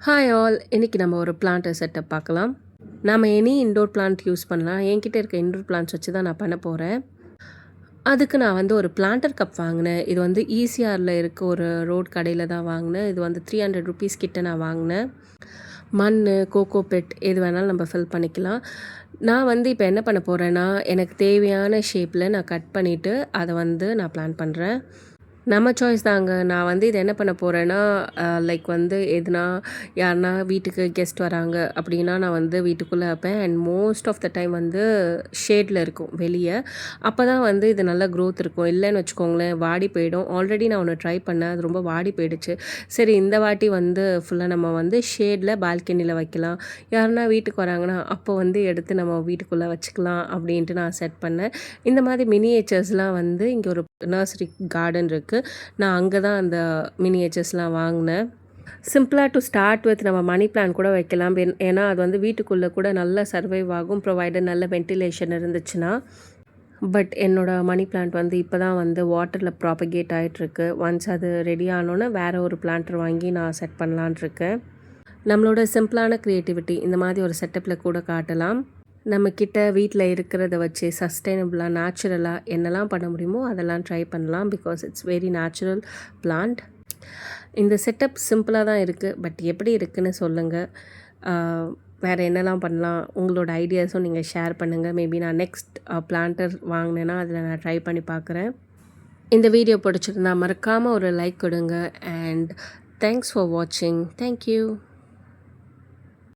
Hi all, இன்றைக்கி நம்ம ஒரு பிளான்ட் செட்டப் பார்க்கலாம். நம்ம எனி இன்டோர் பிளான்ட் யூஸ் பண்ணலாம். என்கிட்ட இருக்க இன்டோர் பிளான்ட்ஸ் வச்சு தான் நான் பண்ண போகிறேன். அதுக்கு நான் வந்து ஒரு பிளான்டர் கப் வாங்கினேன். இது வந்து ஈசிஆரில் இருக்க ஒரு ரோட் கடையில் தான் வாங்கினேன். இது வந்து ₹300 கிட்ட நான் வாங்கினேன். மண், கோகோ பெட் எது வேணாலும் நம்ம ஃபில் பண்ணிக்கலாம். நான் வந்து இப்போ என்ன பண்ண போகிறேன்னா, எனக்கு தேவையான ஷேப்பில் நான் கட் பண்ணிவிட்டு அதை வந்து நான் பிளான் பண்ணுறேன். நம்ம சாய்ஸ் தாங்க. நான் வந்து இது என்ன பண்ண போகிறேன்னா, லைக் வந்து எதுனா யாருன்னா வீட்டுக்கு கெஸ்ட் வராங்க அப்படின்னா, நான் வந்து வீட்டுக்குள்ளே வைப்பேன். And most of the time வந்து ஷேடில் இருக்கும் வெளியே. அப்போ தான் வந்து இது நல்ல க்ரோத் இருக்கும். இல்லைன்னு வச்சுக்கோங்களேன், வாடி போயிடும். ஆல்ரெடி நான் ஒன்று ட்ரை பண்ணேன். அது ரொம்ப வாடி போயிடுச்சு. சரி, இந்த வாட்டி வந்து ஃபுல்லாக நம்ம வந்து ஷேடில் பால்கனியில் வைக்கலாம். யாருன்னா வீட்டுக்கு வராங்கன்னா அப்போ வந்து எடுத்து நம்ம வீட்டுக்குள்ளே வச்சுக்கலாம் அப்படின்ட்டு நான் செட் பண்ணேன். இந்த மாதிரி மினியேச்சர்ஸ்லாம் வந்து இங்கே ஒரு நர்சரி கார்டன் இருக்குது. நான் அங்கே தான் அந்த மினியேச்சர்ஸ்லாம் வாங்கினேன். சிம்பிளாக டு ஸ்டார்ட் வித் நம்ம மணி பிளான் கூட வைக்கலாம். ஏன்னா அது வந்து வீட்டுக்குள்ளே கூட நல்லா சர்வைவ் ஆகும், ப்ரொவைடட் நல்ல வென்டிலேஷன் இருந்துச்சுன்னா. பட் என்னோடய மணி பிளான்ட் வந்து இப்போ தான் வந்து வாட்டரில் ப்ராபகேட் ஆகிட்டுருக்கு. ஒன்ஸ் அது ரெடி ஆனோன்னே வேறு ஒரு பிளான்டர் வாங்கி நான் செட் பண்ணலான்ட்ருக்கேன். நம்மளோட சிம்பிளான க்ரியேட்டிவிட்டி இந்த மாதிரி ஒரு செட்டப்பில் கூட காட்டலாம். நம்மக்கிட்ட வீட்டில் இருக்கிறத வச்சு சஸ்டைனபிளாக நேச்சுரலாக என்னெல்லாம் பண்ண முடியுமோ அதெல்லாம் ட்ரை பண்ணலாம். Because it's very natural plant. இந்த செட்டப் சிம்பிளாக தான் இருக்குது. பட் எப்படி இருக்குதுன்னு சொல்லுங்கள். வேறு என்னெல்லாம் பண்ணலாம், உங்களோட ஐடியாஸும் நீங்கள் ஷேர் பண்ணுங்கள். மேபி நான் நெக்ஸ்ட் பிளான்டர் வாங்கினேன்னா அதில் நான் ட்ரை பண்ணி பார்க்குறேன். இந்த வீடியோ பிடிச்சிருந்தா மறக்காமல் ஒரு லைக் கொடுங்க. அண்ட் தேங்க்ஸ் ஃபார் வாட்சிங். தேங்க்யூ.